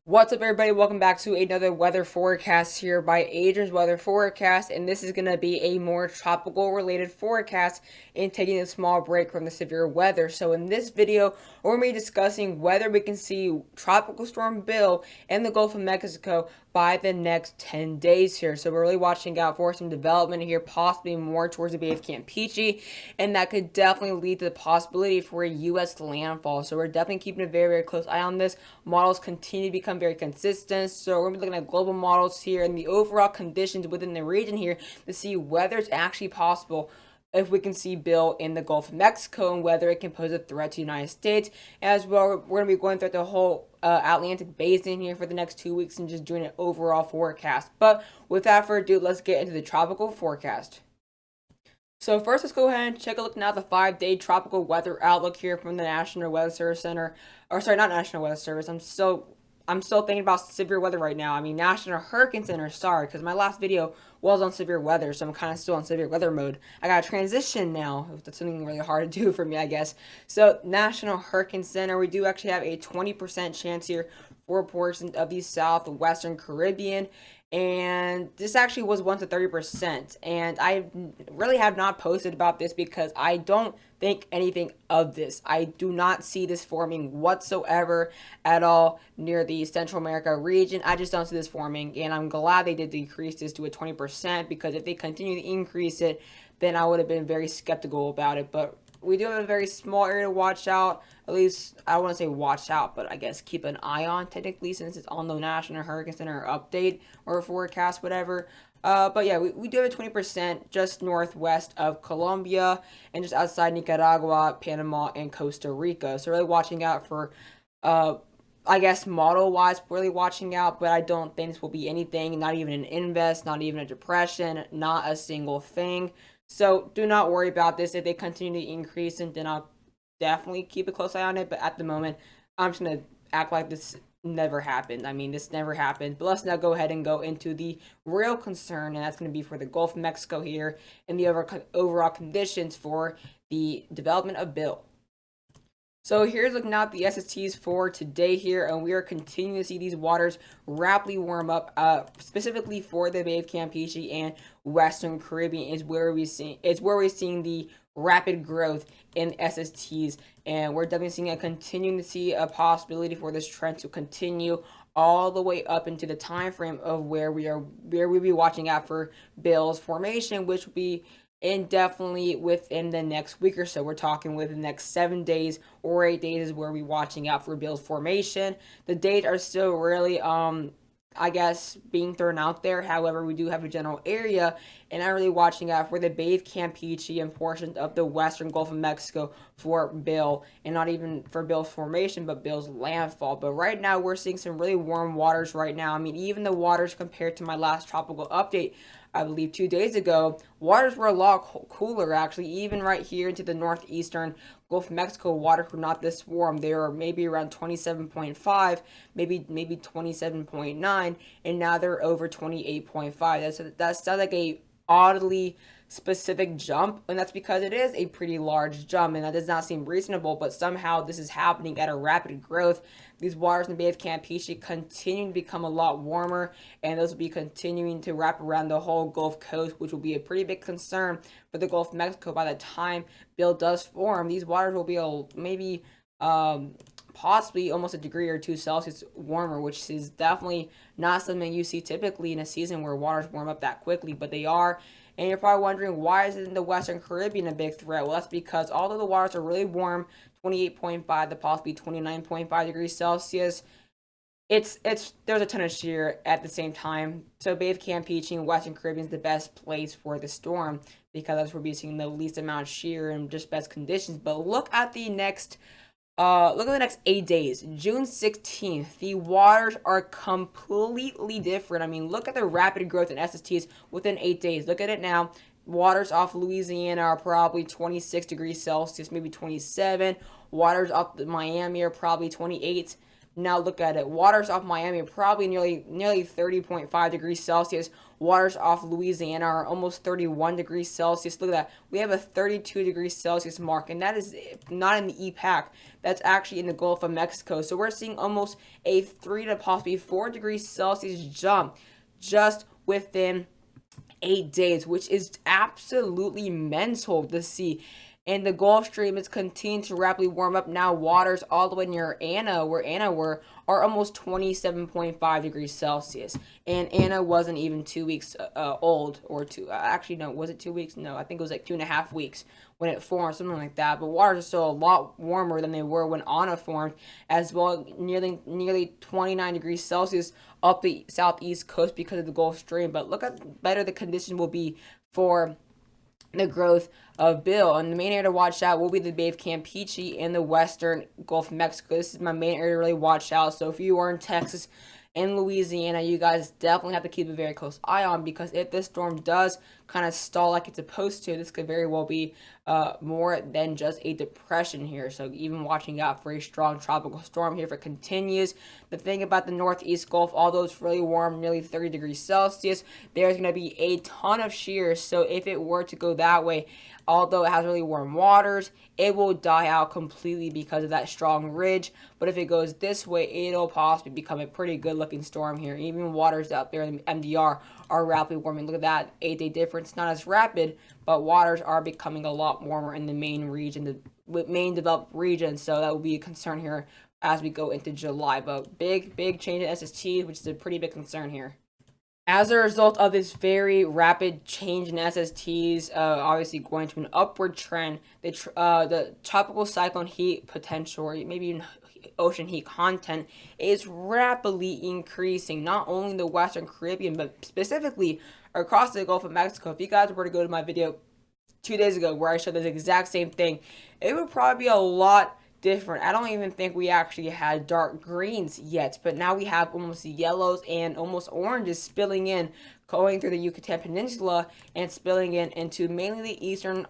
What's up, everybody? Welcome back to another weather forecast here by Adrian's Weather Forecast, and this is going to be a more tropical related forecast and taking a small break from the severe weather. So in this video, we're going to be discussing whether we can see Tropical Storm Bill in the Gulf of Mexico by the next 10 days here. So we're really watching out for some development here, possibly more towards the Bay of Campeche, and that could definitely lead to the possibility for a U.S. landfall. So we're definitely keeping a very, very close eye on this. Models continue to become very consistent, so we're going to be looking at global models here and the overall conditions within the region here to see whether it's actually possible if we can see Bill in the Gulf of Mexico and whether it can pose a threat to the United States. As well, we're going to be going through the whole Atlantic basin here for the next 2 weeks and just doing an overall forecast. But without further ado, let's get into the tropical forecast. So first, let's go ahead and take a look now at the 5-day tropical weather outlook here from the National Weather Service Center. Or sorry, not National Weather Service. I'm still thinking about severe weather right now. I mean, National Hurricane Center, sorry, because my last video was on severe weather, so I'm kind of still on severe weather mode. I got to transition now. That's something really hard to do for me, I guess. So, National Hurricane Center, we do actually have a 20% chance here for portions of the southwestern Caribbean. And this actually was once a 30%. And I really have not posted about this because I don't think anything of this. I do not see this forming whatsoever at all near the Central America region. I just don't see this forming, and I'm glad they did decrease this to a 20% because if they continue to increase it, then I would have been very skeptical about it. But we do have a very small area to watch out. At least I don't want to say watch out, but I guess keep an eye on technically since it's on the National Hurricane Center update or forecast, whatever. But yeah, we do have a 20% just northwest of Colombia and just outside Nicaragua, Panama, and Costa Rica. So really watching out for, I guess model-wise, really watching out. But I don't think this will be anything. Not even an invest, not even a depression, not a single thing. So do not worry about this. If they continue to increase, and then I'll definitely keep a close eye on it. But at the moment, I'm just gonna act like this never happened. I mean, this never happened. But let's now go ahead and go into the real concern, and that's going to be for the Gulf of Mexico here and the overall conditions for the development of Bill. So here's looking at the SSTs for today here, and we are continuing to see these waters rapidly warm up, specifically for the Bay of Campeche and Western Caribbean is where we're seeing the rapid growth in SSTs, and we're definitely seeing continuing to see a possibility for this trend to continue all the way up into the time frame of where we'll be watching out for Bill's formation, which will be indefinitely within the next week or so. We're talking within the next 7 days or 8 days is where we're watching out for Bill's formation. The dates are still really I guess being thrown out there. However, we do have a general area, and I'm really watching out for the Bay of Campeche and portions of the western Gulf of Mexico for Bill, and not even for Bill's formation, but Bill's landfall. But right now, we're seeing some really warm waters right now. I mean, even the waters compared to my last tropical update, I believe 2 days ago, waters were a lot cooler actually. Even right here into the northeastern Gulf of Mexico, waters were not this warm. They were maybe around 27.5, maybe 27.9, and now they're over 28.5. That sounds like a oddly specific jump, and that's because it is a pretty large jump, and that does not seem reasonable, but somehow this is happening at a rapid growth. These waters in the Bay of Campeche continue to become a lot warmer, and those will be continuing to wrap around the whole Gulf Coast, which will be a pretty big concern for the Gulf of Mexico by the time Bill does form. These waters will be maybe possibly almost a degree or two Celsius warmer, which is definitely not something you see typically in a season where waters warm up that quickly, but they are. And you're probably wondering, why isn't the Western Caribbean a big threat? Well, that's because although the waters are really warm, 28.5 to possibly 29.5 degrees Celsius, there's a ton of shear at the same time. So Bay of Campeche and Western Caribbean is the best place for the storm because that's where we're seeing the least amount of shear and just best conditions. But look at the next 8 days. June 16th, the waters are completely different. I mean, look at the rapid growth in SSTs within 8 days. Look at it now. Waters off Louisiana are probably 26 degrees Celsius, maybe 27. Waters off Miami are probably 28. Now look at it. Waters off Miami are probably nearly 30.5 degrees Celsius. Waters off Louisiana are almost 31 degrees Celsius. Look at that. We have a 32 degrees Celsius mark, and that is not in the EPAC. That's actually in the Gulf of Mexico. So we're seeing almost a 3 to possibly 4 degrees Celsius jump just within 8 days, which is absolutely mental to see. And the Gulf Stream is continuing to rapidly warm up. Now waters all the way near Anna, where Anna were, are almost 27.5 degrees Celsius. And Anna wasn't even 2 weeks old, or two. Actually, no, was it 2 weeks? No, I think it was like 2.5 weeks when it formed, something like that. But waters are still a lot warmer than they were when Anna formed, as well, nearly 29 degrees Celsius up the southeast coast because of the Gulf Stream. But look at better the conditions will be for the growth of Bill. And the main area to watch out will be the Bay of Campeche in the western Gulf of Mexico. This is my main area to really watch out. So if you are in Texas and Louisiana, you guys definitely have to keep a very close eye on, because if this storm does kind of stall like it's supposed to, this could very well be more than just a depression here. So even watching out for a strong tropical storm here if it continues. The thing about the northeast Gulf, although it's really warm, nearly 30 degrees Celsius, there's going to be a ton of shear. So if it were to go that way, although it has really warm waters, it will die out completely because of that strong ridge. But if it goes this way, it'll possibly become a pretty good looking storm here. Even waters out there in the MDR are rapidly warming. Look at that 8-day difference. Not as rapid, but waters are becoming a lot warmer in the main region, the main developed region. So that will be a concern here as we go into July. But big change in SST, which is a pretty big concern here. As a result of this very rapid change in SSTs, obviously going to an upward trend, the tropical cyclone heat potential, or maybe even ocean heat content, is rapidly increasing, not only in the Western Caribbean, but specifically across the Gulf of Mexico. If you guys were to go to my video 2 days ago where I showed this exact same thing, it would probably be a lot different. I don't even think we actually had dark greens yet, but now we have almost yellows and almost oranges spilling in, going through the Yucatan Peninsula and spilling in into mainly the eastern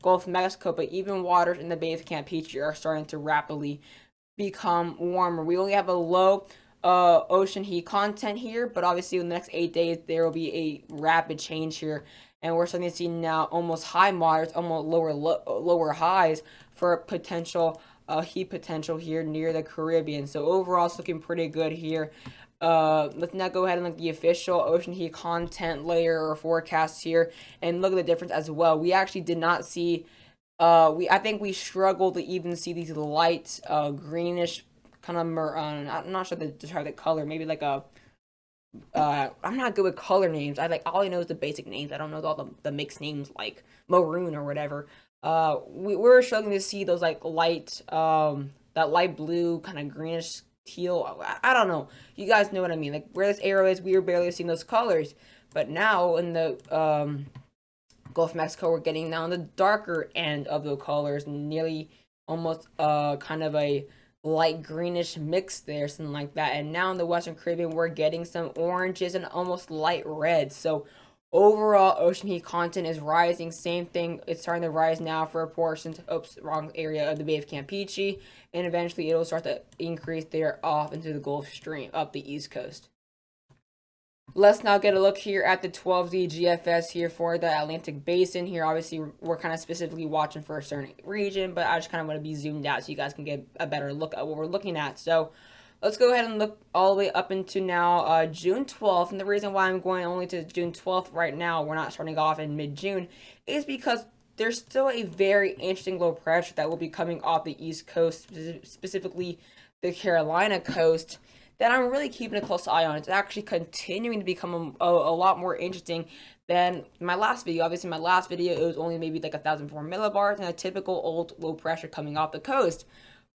Gulf of Mexico, but even waters in the Bay of Campeche are starting to rapidly become warmer. We only have a low ocean heat content here, but obviously in the next 8 days there will be a rapid change here, and we're starting to see now almost high waters, almost lower highs for potential heat potential here near the Caribbean. So overall, it's looking pretty good here. Let's now go ahead and look at the official ocean heat content layer or forecast here, and look at the difference as well. We actually did not see. I think we struggled to even see these light greenish kind of I'm not sure to describe the color. Maybe like a I'm not good with color names. All I know is the basic names. I don't know all the mixed names like maroon or whatever. We're struggling to see those like light that light blue kind of greenish teal. I don't know. You guys know what I mean. Like where this arrow is, we were barely seeing those colors. But now in the Gulf of Mexico, we're getting down the darker end of the colors, nearly almost kind of a light greenish mix there, something like that. And now in the Western Caribbean, we're getting some oranges and almost light reds. So overall, ocean heat content is rising. Same thing, it's starting to rise now for portions, wrong area of the Bay of Campeche, and eventually it'll start to increase there off into the Gulf Stream up the East Coast. Let's now get a look here at the 12Z GFS here for the Atlantic Basin. Here, obviously, we're kind of specifically watching for a certain region, but I just kind of want to be zoomed out so you guys can get a better look at what we're looking at. So let's go ahead and look all the way up into now June 12th. And the reason why I'm going only to June 12th right now, we're not starting off in mid-June, is because there's still a very interesting low pressure that will be coming off the East Coast, specifically the Carolina coast, that I'm really keeping a close eye on. It's actually continuing to become a lot more interesting than my last video. Obviously, my last video, it was only maybe like 1,004 millibars and a typical old low pressure coming off the coast.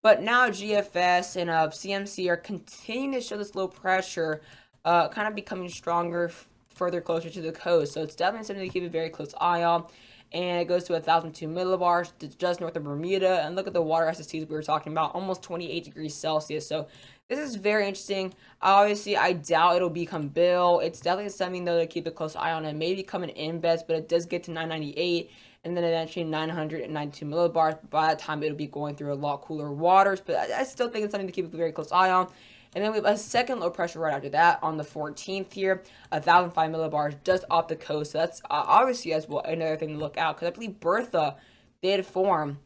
But now GFS and CMC are continuing to show this low pressure kind of becoming stronger further closer to the coast. So it's definitely something to keep a very close eye on. And it goes to 1,002 millibars just north of Bermuda. And look at the water SSTs we were talking about, almost 28 degrees Celsius. So this is very interesting. Obviously, I doubt it'll become Bill. It's definitely something, though, to keep a close eye on. It may become an Inbest, but it does get to 998. and then eventually 992 millibars. By that time, it'll be going through a lot cooler waters, but I still think it's something to keep a very close eye on. And then we have a second low pressure right after that on the 14th here, 1,005 millibars just off the coast. So that's obviously as well another thing to look out, because I believe Bertha did form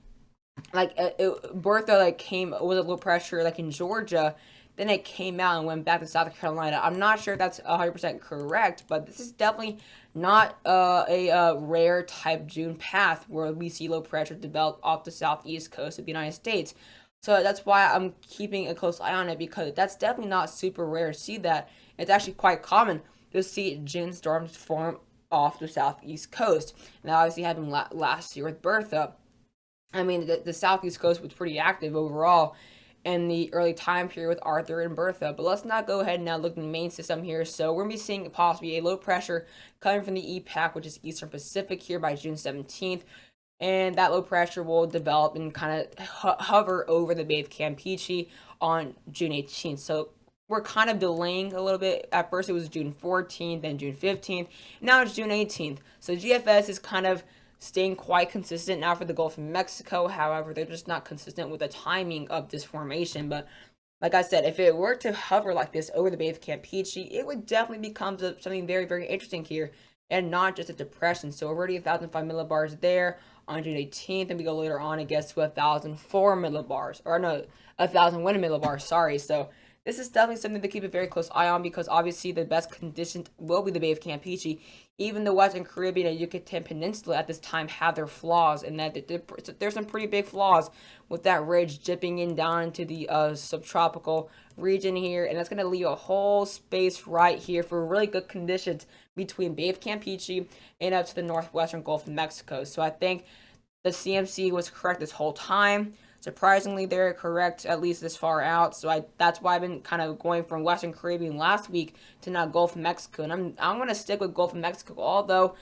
Bertha came was a low pressure in Georgia, then it came out and went back to South Carolina. I'm not sure if that's 100% correct, but this is definitely not a rare type June path where we see low pressure develop off the southeast coast of the United States. So that's why I'm keeping a close eye on it, because that's definitely not super rare to see that. It's actually quite common to see June storms form off the southeast coast. And that obviously happened last year with Bertha. I mean, the southeast coast was pretty active overall in the early time period with Arthur and Bertha. But let's not go ahead and now look at the main system here. So we're going to be seeing possibly a low pressure coming from the EPAC, which is Eastern Pacific, here by June 17th. And that low pressure will develop and kind of hover over the Bay of Campeche on June 18th. So we're kind of delaying a little bit. At first it was June 14th, then June 15th. Now it's June 18th. So GFS is kind of staying quite consistent now for the Gulf of Mexico. However, they're just not consistent with the timing of this formation. But like I said, if it were to hover like this over the Bay of Campeche, it would definitely become something very, very interesting here, and not just a depression. So already 1,005 millibars there on June 18th, and we go later on, I guess, to 1,004 millibars, or no, 1,001 millibars, sorry. So this is definitely something to keep a very close eye on, because obviously the best conditions will be the Bay of Campeche. Even the Western Caribbean and Yucatan Peninsula at this time have their flaws, and that there's some pretty big flaws with that ridge dipping in down into the subtropical region here, and that's going to leave a whole space right here for really good conditions between Bay of Campeche and up to the northwestern Gulf of Mexico. So I think the CMC was correct this whole time. Surprisingly, they're correct at least this far out. So that's why I've been kind of going from Western Caribbean last week to now Gulf of Mexico, and I'm going to stick with Gulf of Mexico. Although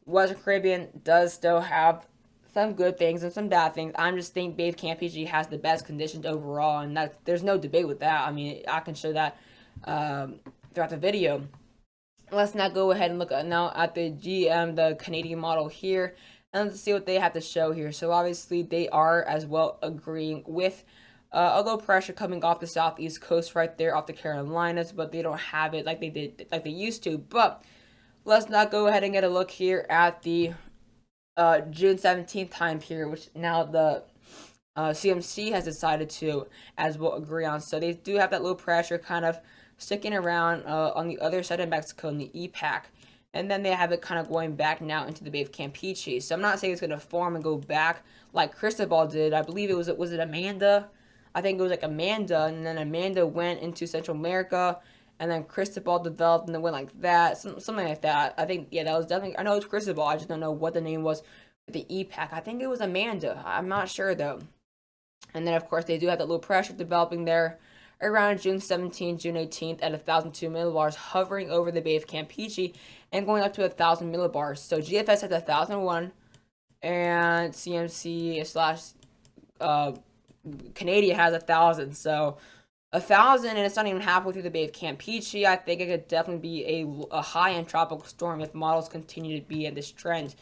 Western Caribbean does still have some good things and some bad things, I just think Bay of Campeche has the best conditions overall, and there's no debate with that. I mean, I can show that throughout the video. Let's now go ahead and look now at the the Canadian model here, and let's see what they have to show here. So obviously they are as well agreeing with a low pressure coming off the southeast coast right there off the Carolinas, but they don't have it like they used to. But let's not go ahead and get a look here at the June 17th time period, which now the CMC has decided to as well agree on. So they do have that low pressure kind of sticking around on the other side of Mexico in the EPAC. And then they have it kind of going back now into the Bay of Campeche. So I'm not saying it's going to form and go back like Cristobal did. I believe was it Amanda? I think it was Amanda, and then Amanda went into Central America, and then Cristobal developed and then went like that, something like that. I think, yeah, that was definitely, I know it's Cristobal, I just don't know what the name was for the EPAC. I think it was Amanda. I'm not sure though. And then of course they do have that low pressure developing there around June 17th, June 18th at 1,002 millibars, hovering over the Bay of Campeche and going up to 1,000 millibars. So GFS has 1,001, and CMC slash Canada has 1,000. So 1,000, and it's not even halfway through the Bay of Campeche. I think it could definitely be a high-end tropical storm if models continue to be in this trend.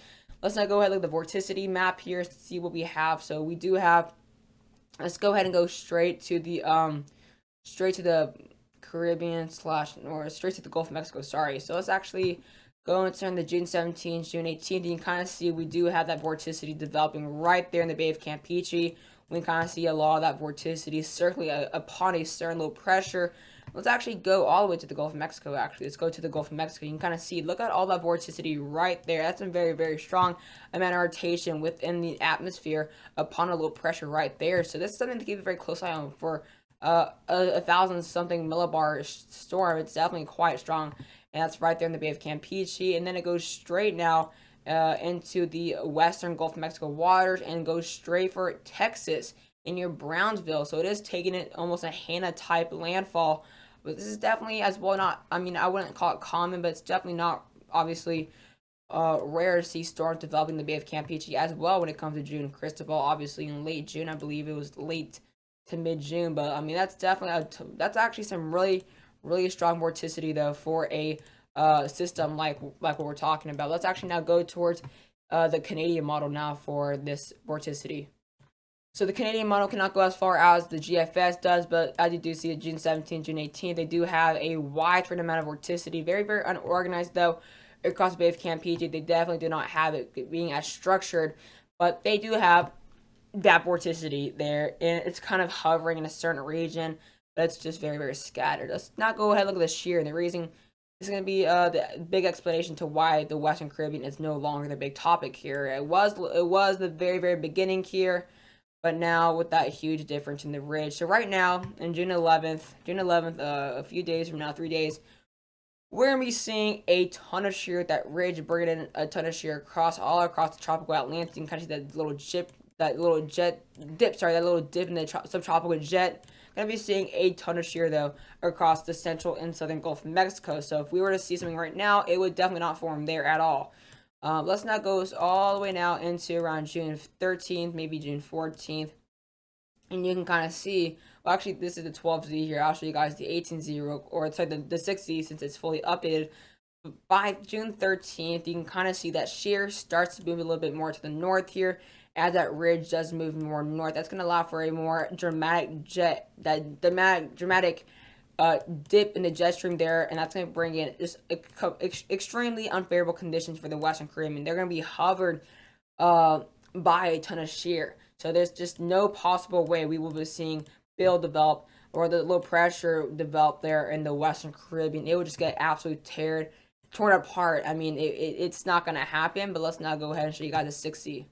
Let's now go ahead and look at the vorticity map here to see what we have. So we do have, let's go ahead and go straight to the Caribbean or straight to the Gulf of Mexico, sorry. So let's actually go and turn the June 17th, June 18th. You can kind of see we do have that vorticity developing right there in the Bay of Campeche. We can kind of see a lot of that vorticity circling upon a certain low pressure. Let's actually go all the way to the Gulf of Mexico, actually. Let's go to the Gulf of Mexico. You can kind of see, look at all that vorticity right there. That's a very, very strong amount of rotation within the atmosphere upon a low pressure right there. So this is something to keep a very close eye on for a 1,000-something millibar storm. It's definitely quite strong, and that's right there in the Bay of Campeche. And then it goes straight now into the western Gulf of Mexico waters and goes straight for Texas in near Brownsville. So it is taking it almost a Hannah type landfall, but this is definitely as well not, I mean, I wouldn't call it common, but it's definitely not obviously rare to see storms developing in the Bay of Campeche as well when it comes to June. Cristobal obviously in late June, I believe it was late to mid-June, but I mean that's definitely that's actually some really strong vorticity though for a system like what we're talking about. Let's actually now go towards the Canadian model now for this vorticity. So the Canadian model cannot go as far as the GFS does, but as you do see, June 17th, June 18th, they do have a wide amount of vorticity. Very, very unorganized, though, across the Bay of Campeche. They definitely do not have it being as structured, but they do have that vorticity there, and it's kind of hovering in a certain region, but it's just very, very scattered. Let's not go ahead and look at the shear, and the reason is going to be the big explanation to why the Western Caribbean is no longer the big topic here. It was the very, very beginning here, but now with that huge difference in the ridge. So right now, in June 11th, a few days from now, 3 days, we're gonna be seeing a ton of shear. That ridge bringing in a ton of shear all across the tropical Atlantic. You can kind of see that little dip in the subtropical jet. Gonna be seeing a ton of shear though across the central and southern Gulf of Mexico. So if we were to see something right now, it would definitely not form there at all. Let's not go all the way now into around June 13th, maybe June 14th. And you can kind of see, well, actually, this is the 12Z here. I'll show you guys the 18Z, or sorry, the 6Z since it's fully updated. By June 13th, you can kind of see that shear starts to move a little bit more to the north here as that ridge does move more north. That's going to allow for a more dramatic dip in the jet stream there, and that's going to bring in just extremely unfavorable conditions for the Western Caribbean. They're going to be hovered by a ton of shear. So there's just no possible way we will be seeing build develop or the low pressure develop there in the Western Caribbean. It would just get absolutely torn apart. I mean, it's not going to happen, but let's now go ahead and show you guys the 6Z.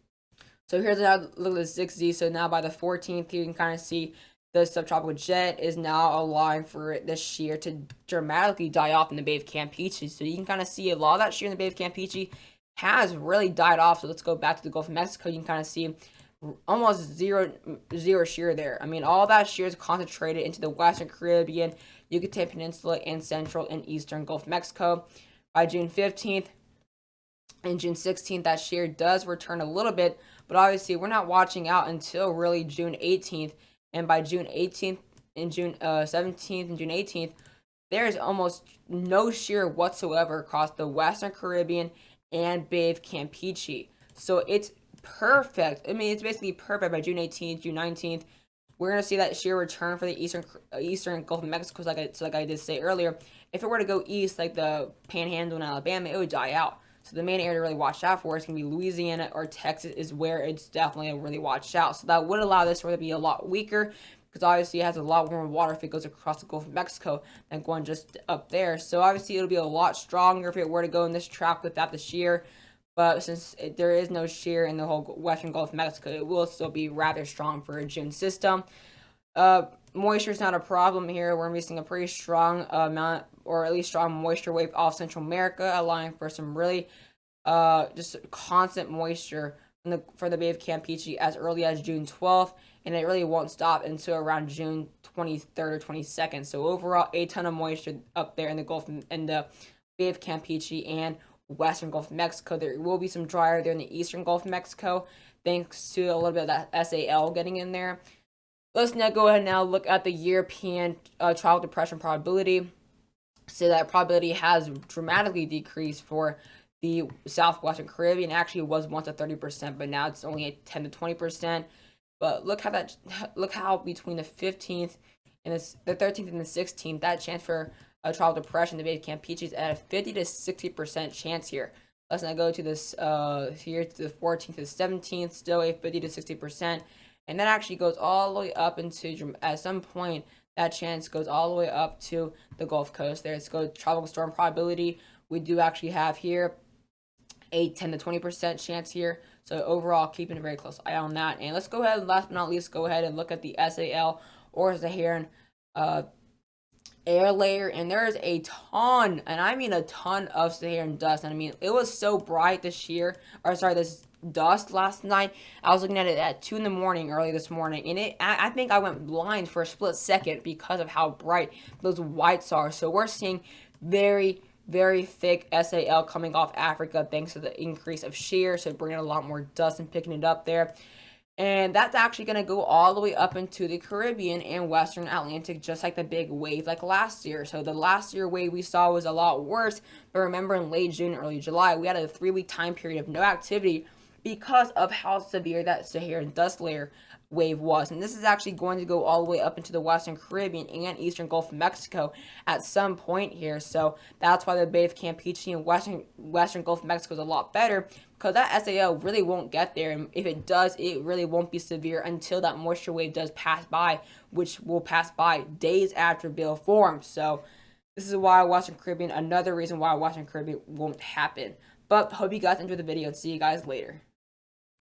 So here's another look at the 6Z. So now by the 14th, you can kind of see the subtropical jet is now allowing for the shear to dramatically die off in the Bay of Campeche. So you can kind of see a lot of that shear in the Bay of Campeche has really died off. So let's go back to the Gulf of Mexico. You can kind of see almost zero shear there. I mean, all that shear is concentrated into the Western Caribbean, Yucatan Peninsula, and central and eastern Gulf of Mexico. By June 15th and June 16th, that shear does return a little bit, but obviously we're not watching out until really June 18th. And by June 18th and June 17th and June 18th, there's almost no shear whatsoever across the Western Caribbean and Bay of Campeche. So it's perfect. I mean, it's basically perfect by June 18th, June 19th. We're going to see that shear return for the eastern Gulf of Mexico, like I did say earlier. If it were to go east, like the Panhandle in Alabama, it would die out. So the main area to really watch out for is going to be Louisiana or Texas is where it's definitely really watched out. So that would allow this to be a lot weaker because obviously it has a lot warmer water if it goes across the Gulf of Mexico than going just up there. So obviously it'll be a lot stronger if it were to go in this track without the shear. But since there is no shear in the whole western Gulf of Mexico, it will still be rather strong for a June system. Moisture is not a problem here. We're missing a pretty strong amount, or at least strong moisture wave off Central America, allowing for some really just constant moisture for the Bay of Campeche as early as June 12th, and it really won't stop until around June 23rd or 22nd. So overall, a ton of moisture up there in the Gulf and the Bay of Campeche and western Gulf of Mexico. There will be some drier there in the eastern Gulf of Mexico, thanks to a little bit of that SAL getting in there. Let's now go ahead and now look at the European tropical depression probability. So that probability has dramatically decreased for the southwestern Caribbean. Actually, it was once at 30%, but now it's only at 10 to 20%. But look how between the 15th and the 13th and the 16th, that chance for a tropical depression, the Bay of Campeche is at a 50 to 60% chance here. Let's now go to this here to the 14th to the 17th, still a 50 to 60%. And that actually goes all the way up into, at some point, that chance goes all the way up to the Gulf Coast. There, let's go tropical storm probability. We do actually have here a 10 to 20% chance here. So overall, keeping a very close eye on that. And let's go ahead and last but not least, go ahead and look at the SAL or Saharan air layer, and there is a ton, and I mean a ton of Saharan dust. And I mean, it was so bright this dust last night. I was looking at it at 2 in the morning early this morning, and I think I went blind for a split second because of how bright those whites are. So we're seeing very, very thick SAL coming off Africa thanks to the increase of shear, so bringing a lot more dust and picking it up there. And that's actually going to go all the way up into the Caribbean and Western Atlantic, just like the big wave like last year. So the last year wave we saw was a lot worse. But remember, in late June, early July, we had a 3-week time period of no activity because of how severe that Saharan dust layer wave was. And this is actually going to go all the way up into the Western Caribbean and Eastern Gulf of Mexico at some point here. So that's why the Bay of Campeche and Western Gulf of Mexico is a lot better, because that SAO really won't get there. And if it does, it really won't be severe until that moisture wave does pass by, which will pass by days after Bill forms. So this is why Western Caribbean, another reason why Western Caribbean won't happen. But hope you guys enjoyed the video and see you guys later.